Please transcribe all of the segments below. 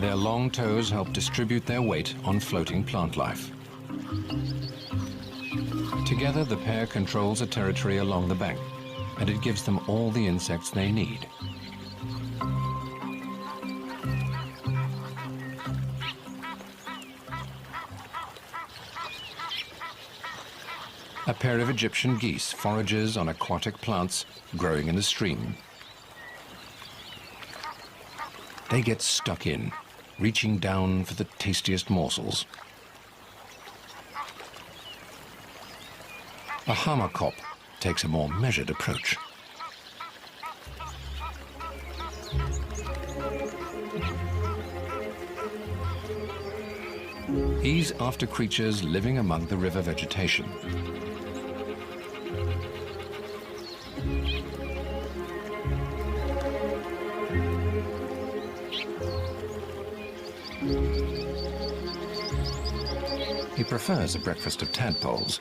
Their long toes help distribute their weight on floating plant life. Together, the pair controls a territory along the bank, and it gives them all the insects they need. A pair of Egyptian geese forages on aquatic plants growing in a stream. They get stuck in, reaching down for the tastiest morsels. A hammerkop takes a more measured approach. He's after creatures living among the river vegetation. He prefers a breakfast of tadpoles,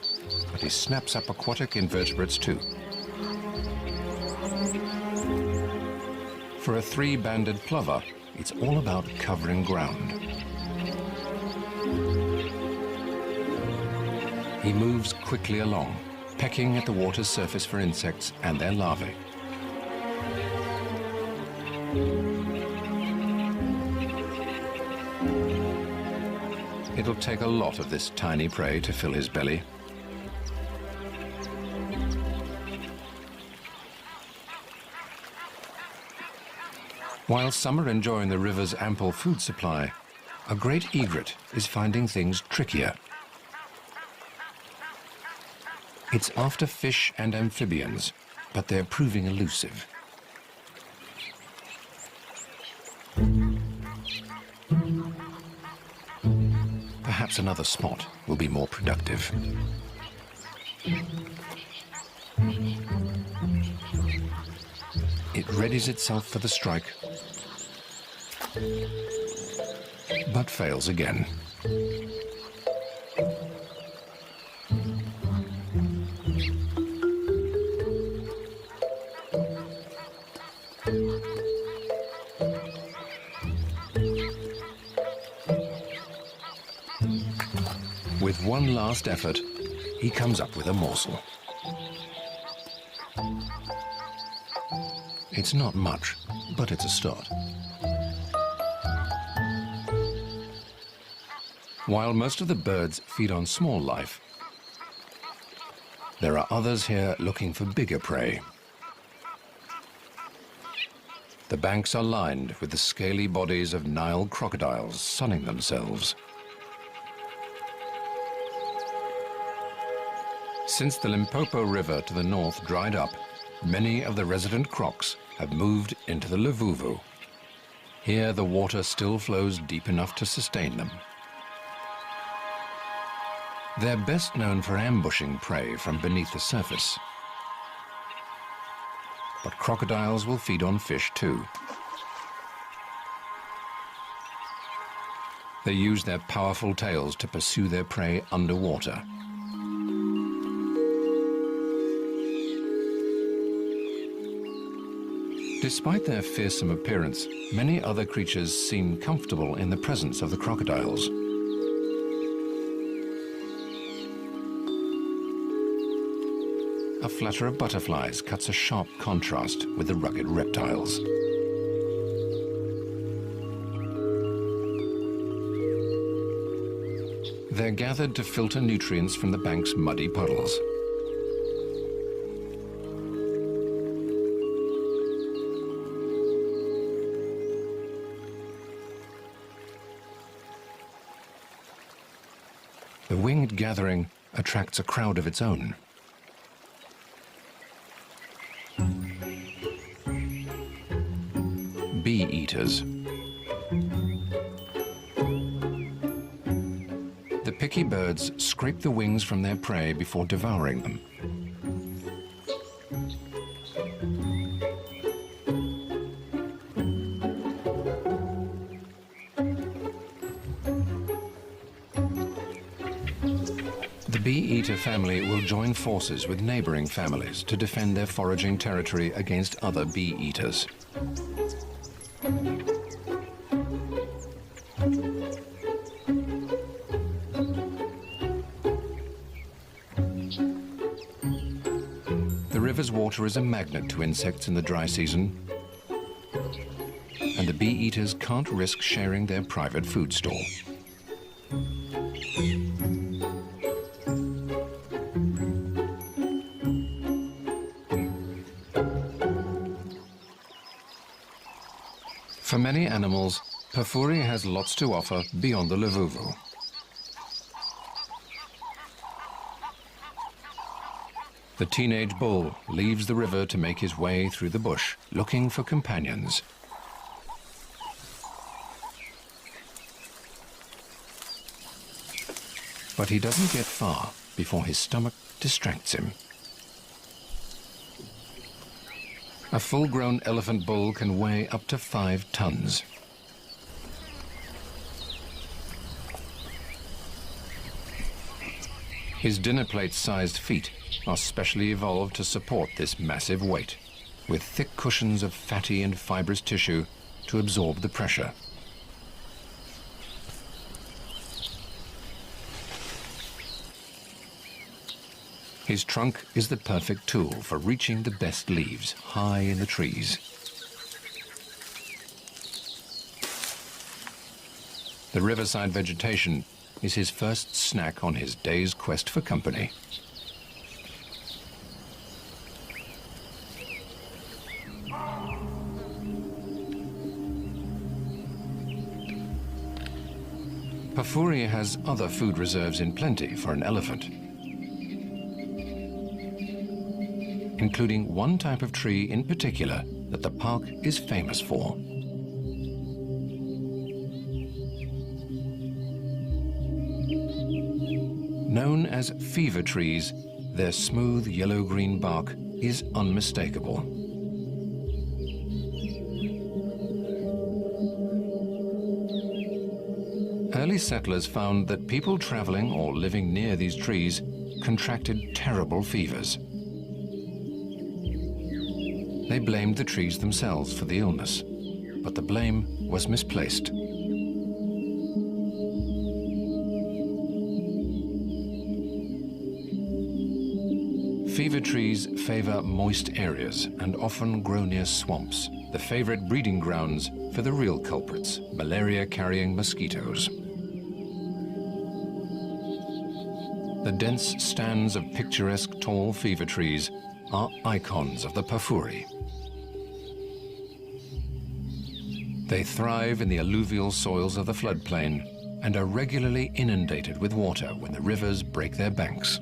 but he snaps up aquatic invertebrates too. For a three-banded plover, it's all about covering ground. He moves quickly along, pecking at the water's surface for insects and their larvae. It'll take a lot of this tiny prey to fill his belly. While some are enjoying the river's ample food supply, a great egret is finding things trickier. It's after fish and amphibians, but they're proving elusive. Perhaps another spot will be more productive. It readies itself for the strike, but fails again. With one last effort, he comes up with a morsel. It's not much, but it's a start. While most of the birds feed on small life, there are others here looking for bigger prey. The banks are lined with the scaly bodies of Nile crocodiles sunning themselves. Since the Limpopo River to the north dried up, many of the resident crocs have moved into the Luvuvu. Here, the water still flows deep enough to sustain them. They're best known for ambushing prey from beneath the surface. But crocodiles will feed on fish too. They use their powerful tails to pursue their prey underwater. Despite their fearsome appearance, many other creatures seem comfortable in the presence of the crocodiles. A flutter of butterflies cuts a sharp contrast with the rugged reptiles. They're gathered to filter nutrients from the bank's muddy puddles. The winged gathering attracts a crowd of its own. Bee eaters. The picky birds scrape the wings from their prey before devouring them. The bee-eater family will join forces with neighboring families to defend their foraging territory against other bee-eaters. river's water is a magnet to insects in the dry season, and the bee-eaters can't risk sharing their private food store. For many animals, Pafuri has lots to offer beyond the Luvuvu. The teenage bull leaves the river to make his way through the bush, looking for companions. But he doesn't get far before his stomach distracts him. A full-grown elephant bull can weigh up to 5 tons. His dinner plate-sized feet are specially evolved to support this massive weight, with thick cushions of fatty and fibrous tissue to absorb the pressure. His trunk is the perfect tool for reaching the best leaves high in the trees. The riverside vegetation is his first snack on his day's quest for company. Pafuri has other food reserves in plenty for an elephant, including one type of tree in particular that the park is famous for. Known as fever trees, their smooth yellow-green bark is unmistakable. Early settlers found that people traveling or living near these trees contracted terrible fevers. They blamed the trees themselves for the illness, but the blame was misplaced. Fever trees favor moist areas and often grow near swamps, the favorite breeding grounds for the real culprits, malaria-carrying mosquitoes. The dense stands of picturesque tall fever trees are icons of the Pafuri. They thrive in the alluvial soils of the floodplain and are regularly inundated with water when the rivers break their banks.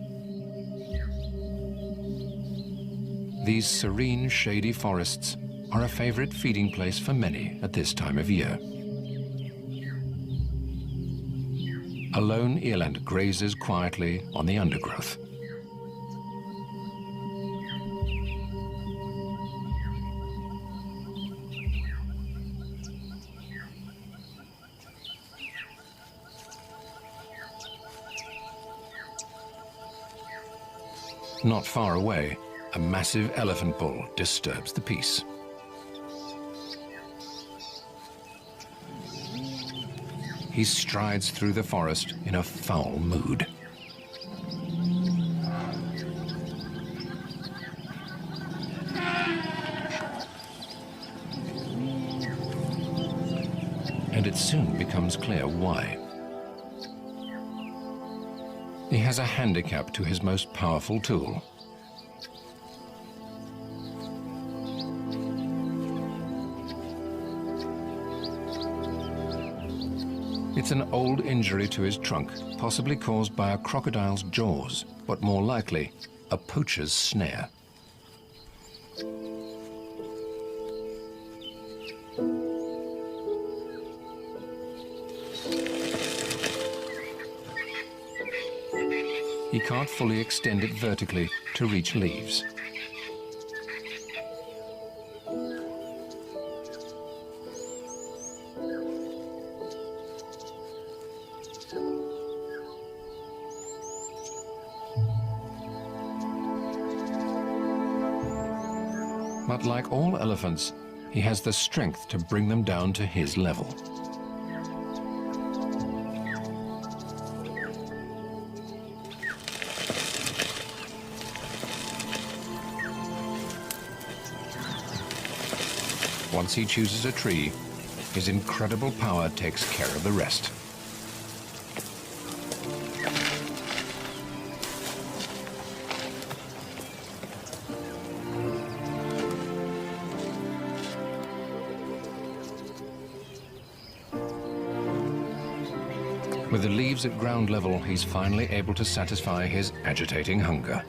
These serene, shady forests are a favorite feeding place for many at this time of year. A lone eland grazes quietly on the undergrowth. Not far away, a massive elephant bull disturbs the peace. He strides through the forest in a foul mood. And it soon becomes clear why. He has a handicap to his most powerful tool. It's an old injury to his trunk, possibly caused by a crocodile's jaws, but more likely, a poacher's snare. He can't fully extend it vertically to reach leaves. But like all elephants, he has the strength to bring them down to his level. Once he chooses a tree, his incredible power takes care of the rest. With the leaves at ground level, he's finally able to satisfy his agitating hunger.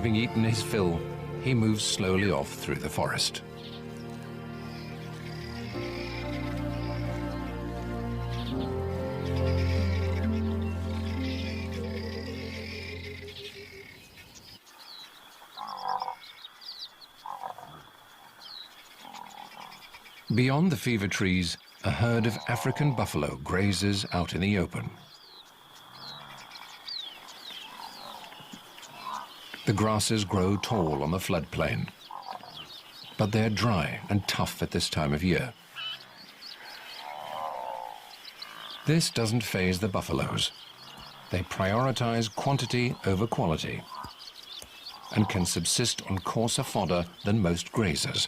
Having eaten his fill, he moves slowly off through the forest. Beyond the fever trees, a herd of African buffalo grazes out in the open. The grasses grow tall on the floodplain, but they're dry and tough at this time of year. This doesn't faze the buffaloes. They prioritize quantity over quality and can subsist on coarser fodder than most grazers.